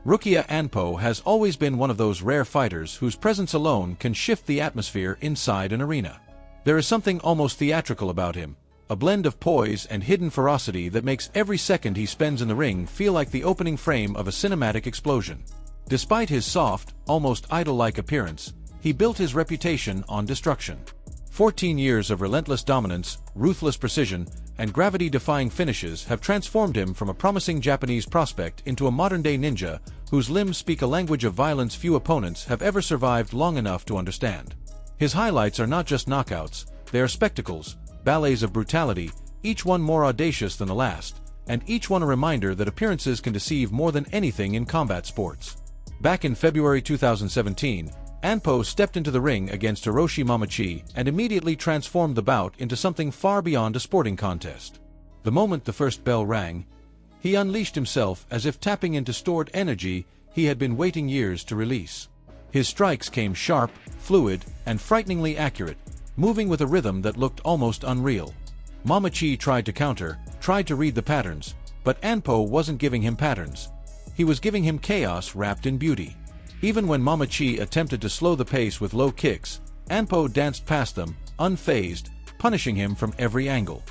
Rukia Anpo has always been one of those rare fighters whose presence alone can shift the atmosphere inside an arena. There is something almost theatrical about him, a blend of poise and hidden ferocity that makes every second he spends in the ring feel like the opening frame of a cinematic explosion. Despite his soft, almost idol-like appearance, he built his reputation on destruction. 14 years of relentless dominance, ruthless precision, and gravity-defying finishes have transformed him from a promising Japanese prospect into a modern-day ninja whose limbs speak a language of violence few opponents have ever survived long enough to understand. His highlights are not just knockouts, they are spectacles, ballets of brutality, each one more audacious than the last, and each one a reminder that appearances can deceive more than anything in combat sports. Back in February 2017, Anpo stepped into the ring against Hiroshi Mamachi and immediately transformed the bout into something far beyond a sporting contest. The moment the first bell rang, he unleashed himself as if tapping into stored energy he had been waiting years to release. His strikes came sharp, fluid, and frighteningly accurate, moving with a rhythm that looked almost unreal. Mamachi tried to counter, tried to read the patterns, but Anpo wasn't giving him patterns. He was giving him chaos wrapped in beauty. Even when Mamachi attempted to slow the pace with low kicks, Anpo danced past them, unfazed, punishing him from every angle.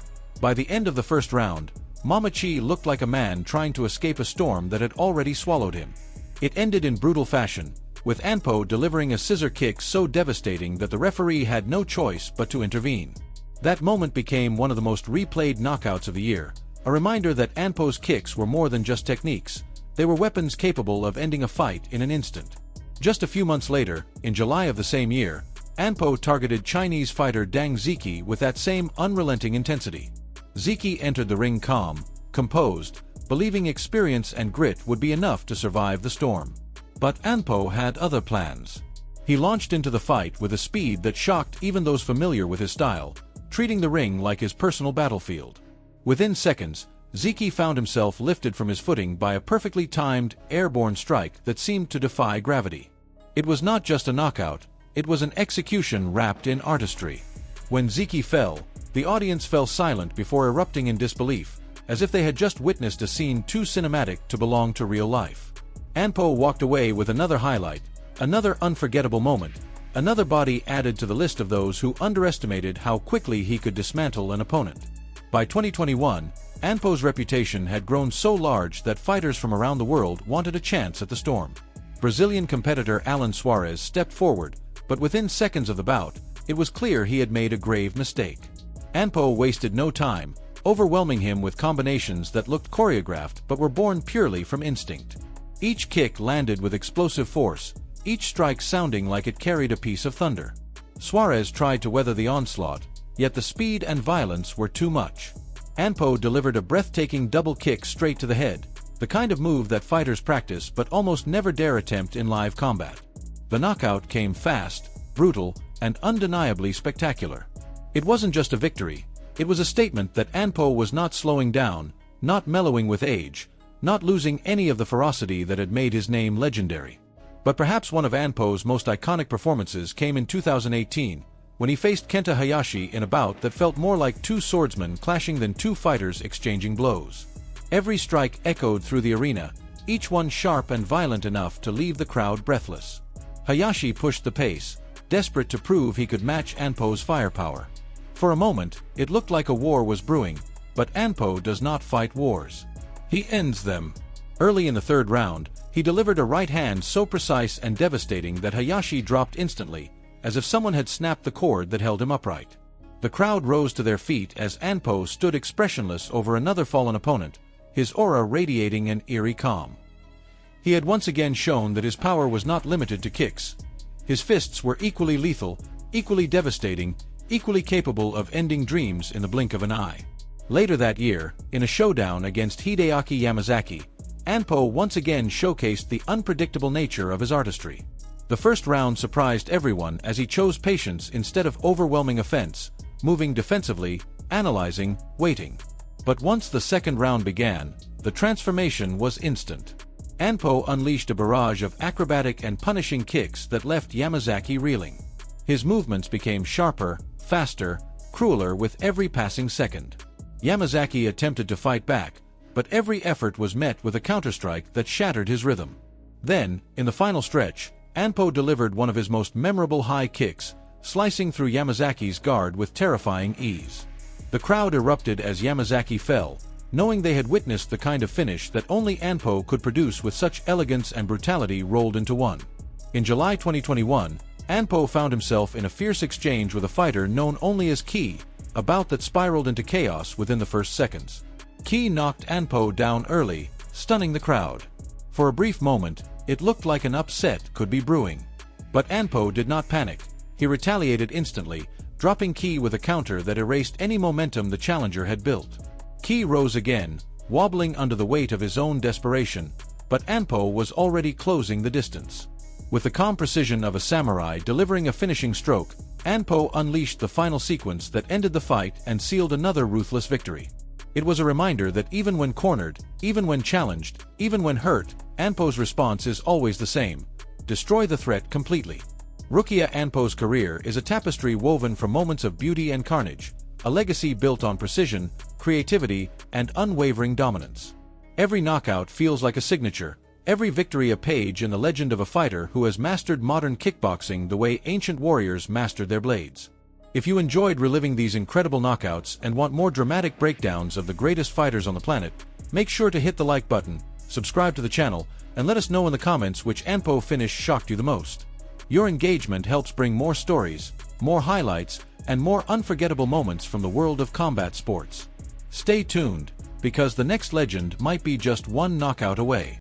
By the end of the first round, Mamachi looked like a man trying to escape a storm that had already swallowed him. It ended in brutal fashion, with Anpo delivering a scissor kick so devastating that the referee had no choice but to intervene. That moment became one of the most replayed knockouts of the year, a reminder that Anpo's kicks were more than just techniques. They were weapons capable of ending a fight in an instant. Just a few months later, in July of the same year, Anpo targeted Chinese fighter Dang Ziki with that same unrelenting intensity. Ziki entered the ring calm, composed, believing experience and grit would be enough to survive the storm. But Anpo had other plans. He launched into the fight with a speed that shocked even those familiar with his style, treating the ring like his personal battlefield. Within seconds, Ziki found himself lifted from his footing by a perfectly timed, airborne strike that seemed to defy gravity. It was not just a knockout, it was an execution wrapped in artistry. When Ziki fell, the audience fell silent before erupting in disbelief, as if they had just witnessed a scene too cinematic to belong to real life. Anpo walked away with another highlight, another unforgettable moment, another body added to the list of those who underestimated how quickly he could dismantle an opponent. By 2021, Anpo's reputation had grown so large that fighters from around the world wanted a chance at the storm. Brazilian competitor Alan Suarez stepped forward, but within seconds of the bout, it was clear he had made a grave mistake. Anpo wasted no time, overwhelming him with combinations that looked choreographed but were born purely from instinct. Each kick landed with explosive force, each strike sounding like it carried a piece of thunder. Suarez tried to weather the onslaught, yet the speed and violence were too much. Anpo delivered a breathtaking double kick straight to the head, the kind of move that fighters practice but almost never dare attempt in live combat. The knockout came fast, brutal, and undeniably spectacular. It wasn't just a victory, it was a statement that Anpo was not slowing down, not mellowing with age, not losing any of the ferocity that had made his name legendary. But perhaps one of Anpo's most iconic performances came in 2018, when he faced Kenta Hayashi in a bout that felt more like two swordsmen clashing than two fighters exchanging blows. Every strike echoed through the arena, each one sharp and violent enough to leave the crowd breathless. Hayashi pushed the pace, desperate to prove he could match Anpo's firepower. For a moment, it looked like a war was brewing, but Anpo does not fight wars. He ends them. Early in the third round, he delivered a right hand so precise and devastating that Hayashi dropped instantly, as if someone had snapped the cord that held him upright. The crowd rose to their feet as Anpo stood expressionless over another fallen opponent, his aura radiating an eerie calm. He had once again shown that his power was not limited to kicks. His fists were equally lethal, equally devastating, equally capable of ending dreams in the blink of an eye. Later that year, in a showdown against Hideaki Yamazaki, Anpo once again showcased the unpredictable nature of his artistry. The first round surprised everyone as he chose patience instead of overwhelming offense, moving defensively, analyzing, waiting. But once the second round began, the transformation was instant. Anpo unleashed a barrage of acrobatic and punishing kicks that left Yamazaki reeling. His movements became sharper, faster, crueler with every passing second. Yamazaki attempted to fight back, but every effort was met with a counterstrike that shattered his rhythm. Then, in the final stretch, Anpo delivered one of his most memorable high kicks, slicing through Yamazaki's guard with terrifying ease. The crowd erupted as Yamazaki fell, knowing they had witnessed the kind of finish that only Anpo could produce with such elegance and brutality rolled into one. In July 2021, Anpo found himself in a fierce exchange with a fighter known only as Ki, a bout that spiraled into chaos within the first seconds. Ki knocked Anpo down early, stunning the crowd. For a brief moment, it looked like an upset could be brewing. But Anpo did not panic. He retaliated instantly, dropping Ki with a counter that erased any momentum the challenger had built. Ki rose again, wobbling under the weight of his own desperation, but Anpo was already closing the distance. With the calm precision of a samurai delivering a finishing stroke, Anpo unleashed the final sequence that ended the fight and sealed another ruthless victory. It was a reminder that even when cornered, even when challenged, even when hurt, Anpo's response is always the same: destroy the threat completely. Rukia Anpo's career is a tapestry woven from moments of beauty and carnage, a legacy built on precision, creativity, and unwavering dominance. Every knockout feels like a signature, every victory a page in the legend of a fighter who has mastered modern kickboxing the way ancient warriors mastered their blades. If you enjoyed reliving these incredible knockouts and want more dramatic breakdowns of the greatest fighters on the planet, make sure to hit the like button, subscribe to the channel, and let us know in the comments which Anpo finish shocked you the most. Your engagement helps bring more stories, more highlights, and more unforgettable moments from the world of combat sports. Stay tuned, because the next legend might be just one knockout away.